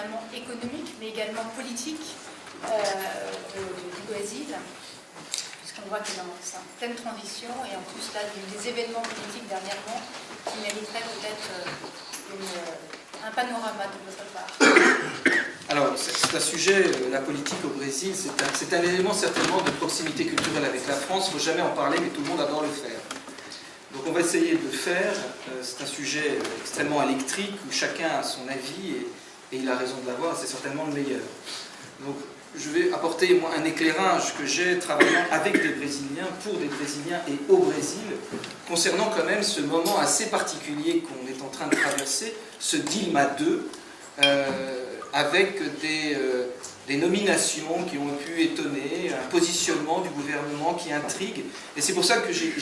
finalement économique, mais également politique du Brésil, puisqu'on voit qu'il est en pleine transition, et en plus là, il y a eu des événements politiques dernièrement qui mériteraient peut-être un panorama de votre part. Alors, c'est un sujet, la politique au Brésil, c'est un élément certainement de proximité culturelle avec la France. Il ne faut jamais en parler, mais tout le monde adore le faire. Donc on va essayer de le faire. C'est un sujet extrêmement électrique, où chacun a son avis, et il a raison de l'avoir, c'est certainement le meilleur. Donc je vais apporter moi, un éclairage que j'ai travaillant avec des Brésiliens, pour des Brésiliens et au Brésil, concernant quand même ce moment assez particulier qu'on est en train de traverser, ce Dilma 2, avec des nominations qui ont pu étonner, un positionnement du gouvernement qui intrigue. Et c'est pour ça que j'ai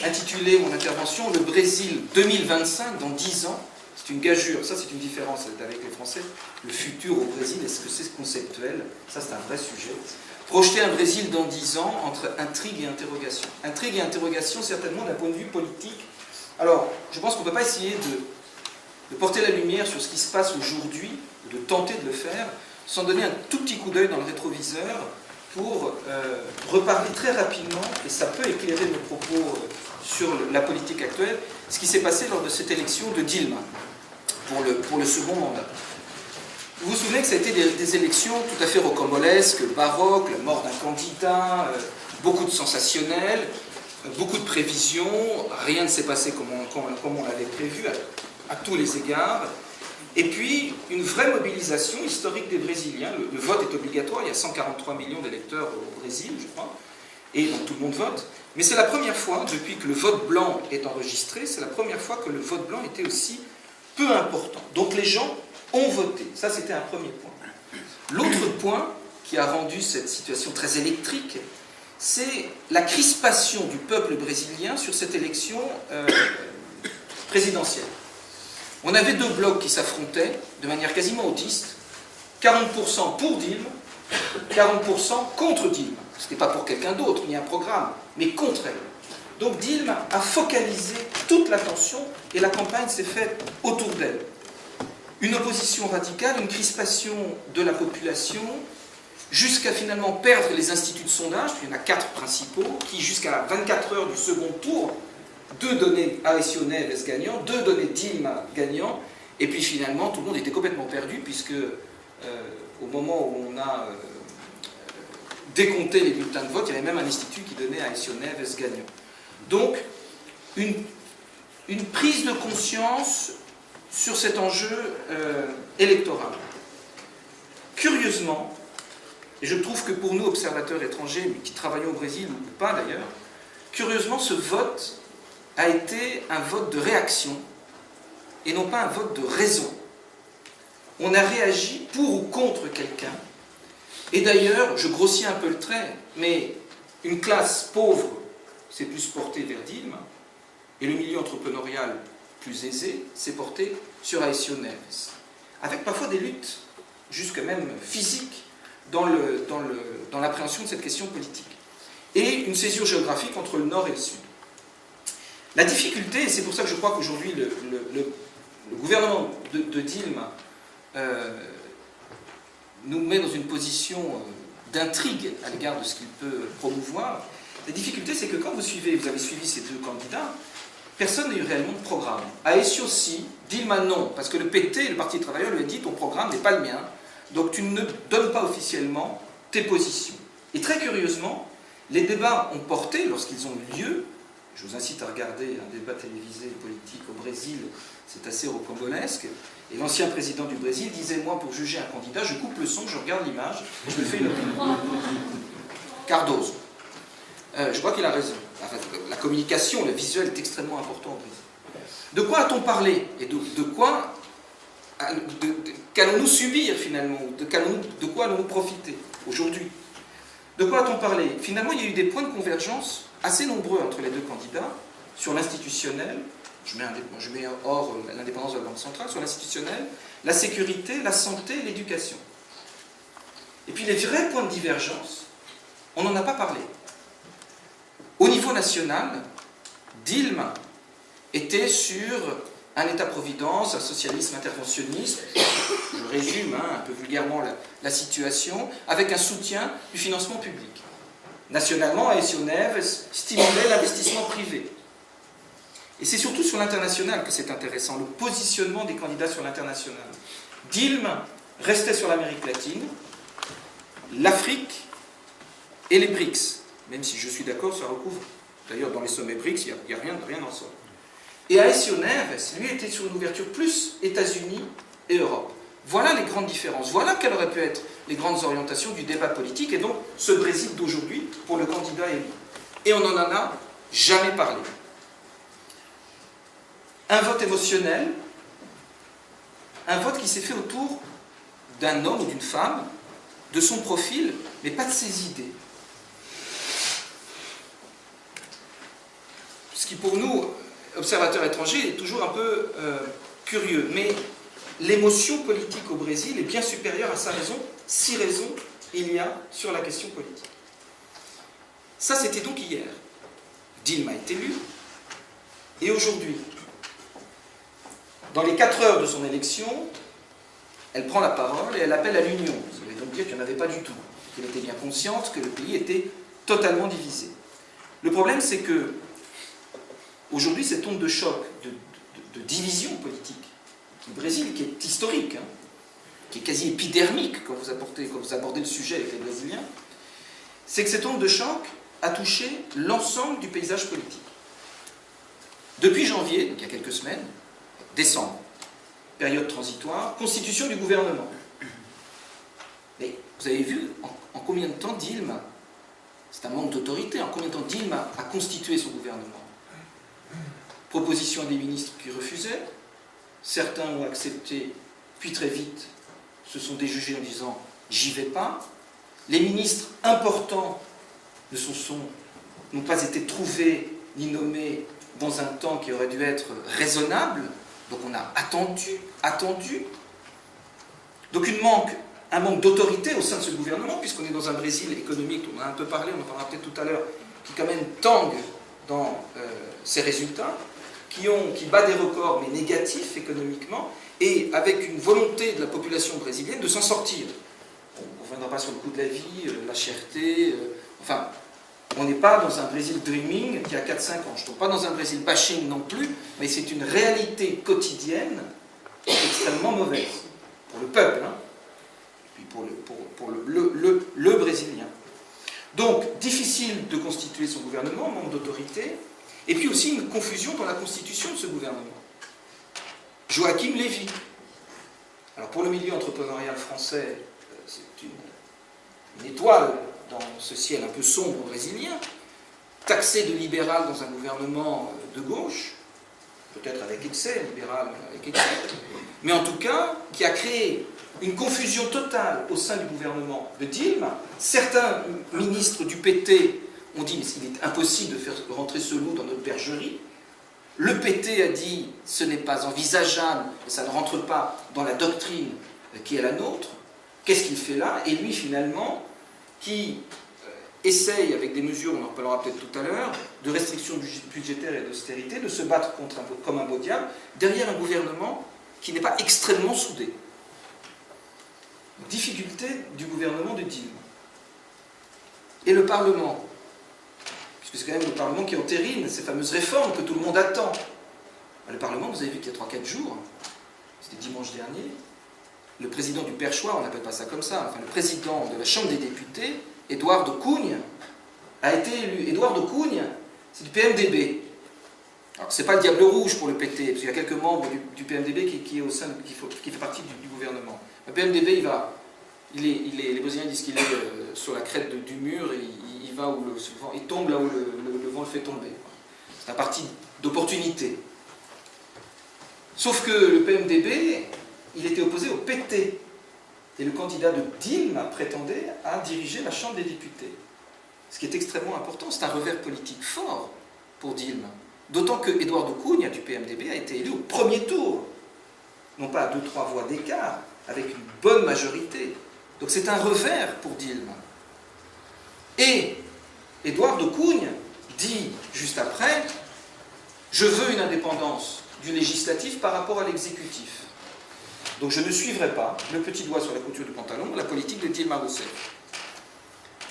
intitulé mon intervention « Le Brésil 2025, dans 10 ans ». C'est une gageure, ça c'est une différence avec les Français. Le futur au Brésil, est-ce que c'est conceptuel? Ça c'est un vrai sujet. Projeter un Brésil dans 10 ans entre intrigue et interrogation. Intrigue et interrogation certainement d'un point de vue politique. Alors, je pense qu'on ne peut pas essayer de porter la lumière sur ce qui se passe aujourd'hui, de tenter de le faire, sans donner un tout petit coup d'œil dans le rétroviseur pour reparler très rapidement, et ça peut éclairer nos propos sur la politique actuelle, ce qui s'est passé lors de cette élection de Dilma pour le second mandat. Vous vous souvenez que ça a été des élections tout à fait rocambolesques, baroques, la mort d'un candidat, beaucoup de sensationnels, beaucoup de prévisions, rien ne s'est passé comme on l'avait prévu à tous les égards. Et puis, une vraie mobilisation historique des Brésiliens. Le vote est obligatoire, il y a 143 millions d'électeurs au Brésil, je crois, et donc tout le monde vote. Mais c'est la première fois, depuis que le vote blanc est enregistré, c'est la première fois que le vote blanc était aussi peu important. Donc les gens ont voté. Ça, c'était un premier point. L'autre point qui a rendu cette situation très électrique, c'est la crispation du peuple brésilien sur cette élection présidentielle. On avait deux blocs qui s'affrontaient de manière quasiment autiste, 40% pour Dilma, 40% contre Dilma. Ce n'était pas pour quelqu'un d'autre, ni un programme, mais contre elle. Donc Dilma a focalisé toute l'attention et la campagne s'est faite autour d'elle. Une opposition radicale, une crispation de la population, jusqu'à finalement perdre les instituts de sondage, il y en a 4 principaux, qui jusqu'à 24 heures du second tour, 2 donnaient Aécio Neves gagnant, 2 donnaient Dilma gagnant, et puis finalement tout le monde était complètement perdu, puisque au moment où on a décompté les bulletins de vote, il y avait même un institut qui donnait Aécio Neves gagnant. Donc, une prise de conscience sur cet enjeu électoral. Curieusement, et je trouve que pour nous, observateurs étrangers, mais qui travaillons au Brésil, ou pas d'ailleurs, curieusement, ce vote a été un vote de réaction, et non pas un vote de raison. On a réagi pour ou contre quelqu'un, et d'ailleurs, je grossis un peu le trait, mais une classe pauvre s'est plus portée vers Dilma, et le milieu entrepreneurial plus aisé s'est porté sur Aécio Neves, avec parfois des luttes, jusque même physiques, dans l'appréhension de cette question politique, et une césure géographique entre le Nord et le Sud. La difficulté, et c'est pour ça que je crois qu'aujourd'hui le gouvernement de Dilma nous met dans une position d'intrigue à l'égard de ce qu'il peut promouvoir. La difficulté, c'est que quand vous avez suivi ces deux candidats, personne n'a eu réellement de programme. Aécio si, Dilma non, parce que le PT, le Parti des travailleurs, lui a dit « ton programme n'est pas le mien, donc tu ne donnes pas officiellement tes positions ». Et très curieusement, les débats ont porté, lorsqu'ils ont eu lieu, je vous incite à regarder un débat télévisé politique au Brésil, c'est assez rocambolesque, et l'ancien président du Brésil disait « moi, pour juger un candidat, je coupe le son, je regarde l'image, et je me fais une opinion ». Cardoso. Je crois qu'il a raison. La communication, le visuel est extrêmement important au Brésil. De quoi a-t-on parlé? Et de quoi qu'allons-nous subir finalement? De quoi allons-nous profiter aujourd'hui? De quoi a-t-on parlé? Finalement, il y a eu des points de convergence assez nombreux entre les deux candidats sur l'institutionnel, je mets hors l'indépendance de la Banque centrale, sur l'institutionnel, la sécurité, la santé, l'éducation. Et puis les vrais points de divergence, on n'en a pas parlé. Au niveau national, Dilma était sur un État-providence, un socialisme interventionniste, je résume un peu vulgairement la situation, avec un soutien du financement public. Nationalement, Aécio Neves stimulait l'investissement privé. Et c'est surtout sur l'international que c'est intéressant, le positionnement des candidats sur l'international. Dilma restait sur l'Amérique latine, l'Afrique et les BRICS, même si je suis d'accord, ça recouvre. D'ailleurs, dans les sommets BRICS, il n'y a rien en soi. Et Aécio Neves, lui, était sur une ouverture plus États-Unis et Europe. Voilà les grandes différences. Voilà quelles auraient pu être les grandes orientations du débat politique, et donc ce Brésil d'aujourd'hui pour le candidat élu. Et on n'en a jamais parlé. Un vote émotionnel, un vote qui s'est fait autour d'un homme ou d'une femme, de son profil, mais pas de ses idées. Ce qui pour nous, observateurs étrangers, est toujours un peu curieux. Mais l'émotion politique au Brésil est bien supérieure à sa raison, si raison il y a sur la question politique. Ça, c'était donc hier. Dilma est élue, et aujourd'hui, dans les 4 heures de son élection, elle prend la parole et elle appelle à l'union. Ça veut donc dire qu'il n'y en avait pas du tout, qu'elle était bien consciente que le pays était totalement divisé. Le problème, c'est que aujourd'hui, cette onde de choc, de division politique du Brésil, qui est historique, hein, qui est quasi épidermique quand vous abordez le sujet avec les Brésiliens, c'est que cette onde de choc a touché l'ensemble du paysage politique. Depuis janvier, donc il y a quelques semaines, décembre, période transitoire, constitution du gouvernement. Mais vous avez vu en combien de temps Dilma, c'est un manque d'autorité, en combien de temps Dilma a constitué son gouvernement? Proposition à des ministres qui refusaient, certains ont accepté, puis très vite se sont déjugés en disant « j'y vais pas ». Les ministres importants n'ont pas été trouvés ni nommés dans un temps qui aurait dû être raisonnable. Donc on a attendu. Donc un manque d'autorité au sein de ce gouvernement, puisqu'on est dans un Brésil économique, on en a un peu parlé, on en parlera peut-être tout à l'heure, qui quand même tangue dans ses résultats, qui bat des records, mais négatifs économiquement, et avec une volonté de la population brésilienne de s'en sortir. On ne reviendra pas sur le coût de la vie, la cherté, enfin, on n'est pas dans un Brésil dreaming qui a 4-5 ans. Je ne tombe pas dans un Brésil bashing non plus, mais c'est une réalité quotidienne extrêmement mauvaise pour le peuple, hein, et puis pour le Brésilien. Donc, difficile de constituer son gouvernement, manque d'autorité, et puis aussi une confusion dans la constitution de ce gouvernement. Joaquim Levy. Alors, pour le milieu entrepreneurial français, c'est une étoile dans ce ciel un peu sombre brésilien, taxé de libéral dans un gouvernement de gauche, peut-être avec excès, libéral avec excès, mais en tout cas, qui a créé une confusion totale au sein du gouvernement de Dilma. Certains ministres du PT ont dit « mais il est impossible de faire rentrer ce loup dans notre bergerie ». Le PT a dit « ce n'est pas envisageable, ça ne rentre pas dans la doctrine qui est la nôtre ». Qu'est-ce qu'il fait là? Et lui, finalement, qui essaye, avec des mesures, on en reparlera peut-être tout à l'heure, de restrictions budgétaires et d'austérité, de se battre comme un beau diable, derrière un gouvernement qui n'est pas extrêmement soudé. Difficulté du gouvernement de Dilma. Et le Parlement, puisque c'est quand même le Parlement qui entérine ces fameuses réformes que tout le monde attend. Le Parlement, vous avez vu qu'il y a 3-4 jours, c'était dimanche dernier, le président du perchoir, on n'appelle pas ça comme ça, enfin le président de la Chambre des députés, Eduardo Cunha, a été élu. Eduardo Cunha, c'est du PMDB. Alors, c'est pas le diable rouge pour le PT, parce qu'il y a quelques membres du PMDB qui fait partie du gouvernement. Le PMDB, les Brésiliens disent qu'il est sur la crête du mur, et il va où il tombe là où le vent le fait tomber. C'est un parti d'opportunité. Sauf que le PMDB, il était opposé au PT. Et le candidat de Dilma prétendait à diriger la Chambre des députés. Ce qui est extrêmement important, c'est un revers politique fort pour Dilma. D'autant que Eduardo Cunha du PMDB a été élu au premier tour. Non pas à 2-3 voix d'écart, avec une bonne majorité. Donc c'est un revers pour Dilma. Et Eduardo Cunha dit juste après « Je veux une indépendance du législatif par rapport à l'exécutif. Donc je ne suivrai pas, le petit doigt sur la couture du pantalon, la politique de Dilma Rousseff.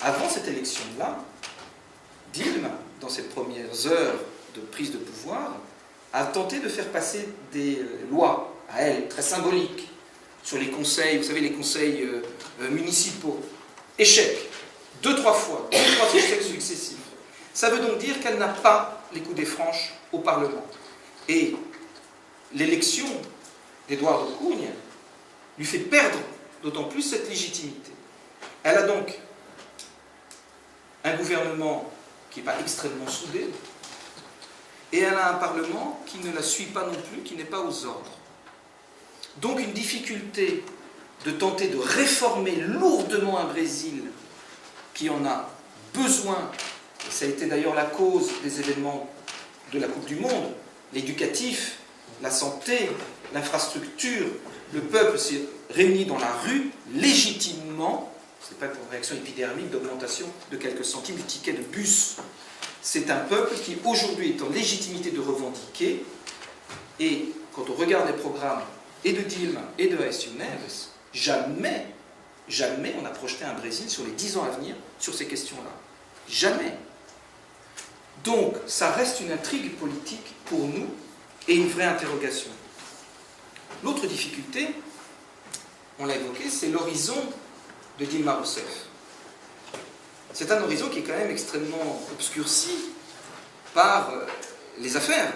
Avant cette élection-là, Dilma, dans ses premières heures de prise de pouvoir, a tenté de faire passer des lois à elle, très symboliques, sur les conseils, vous savez, les conseils municipaux. Échec. 2-3 fois, 2-3 échecs successifs. Ça veut donc dire qu'elle n'a pas les coudées franches au Parlement. Et l'élection d'Eduardo Cunha lui fait perdre d'autant plus cette légitimité. Elle a donc un gouvernement qui n'est pas extrêmement soudé, et elle a un Parlement qui ne la suit pas non plus, qui n'est pas aux ordres. Donc une difficulté de tenter de réformer lourdement un Brésil qui en a besoin, et ça a été d'ailleurs la cause des événements de la Coupe du Monde, l'éducatif, la santé, l'infrastructure, le peuple s'est réuni dans la rue légitimement, ce n'est pas une réaction épidermique d'augmentation de quelques centimes du ticket de bus. C'est un peuple qui aujourd'hui est en légitimité de revendiquer, et quand on regarde les programmes et de Dilma et de Aécio Neves, jamais on a projeté un Brésil sur les 10 ans à venir sur ces questions-là. Jamais. Donc, ça reste une intrigue politique pour nous et une vraie interrogation. L'autre difficulté, on l'a évoqué, c'est l'horizon de Dilma Rousseff. C'est un horizon qui est quand même extrêmement obscurci par les affaires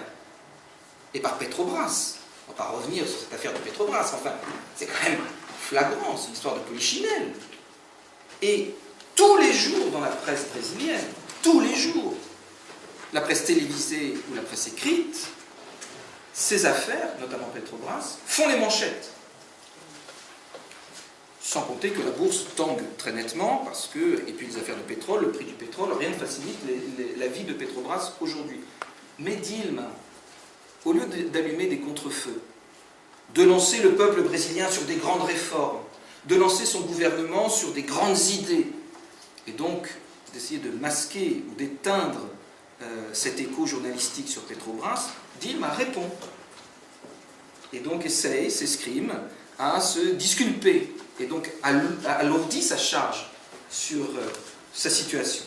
et par Petrobras. On va pas revenir sur cette affaire de Petrobras, enfin, c'est quand même flagrant, c'est une histoire de polichinelle. Et tous les jours dans la presse brésilienne, tous les jours, la presse télévisée ou la presse écrite, ces affaires, notamment Petrobras, font les manchettes. Sans compter que la bourse tangue très nettement, parce que, et puis les affaires de pétrole, le prix du pétrole, rien ne facilite la vie de Petrobras aujourd'hui. Mais Dilma, au lieu d'allumer des contre-feux, de lancer le peuple brésilien sur des grandes réformes, de lancer son gouvernement sur des grandes idées, et donc d'essayer de masquer ou d'éteindre cet écho journalistique sur Petrobras, Dilma répond. Et donc s'escrime à se disculper, et donc alourdit sa charge sur sa situation.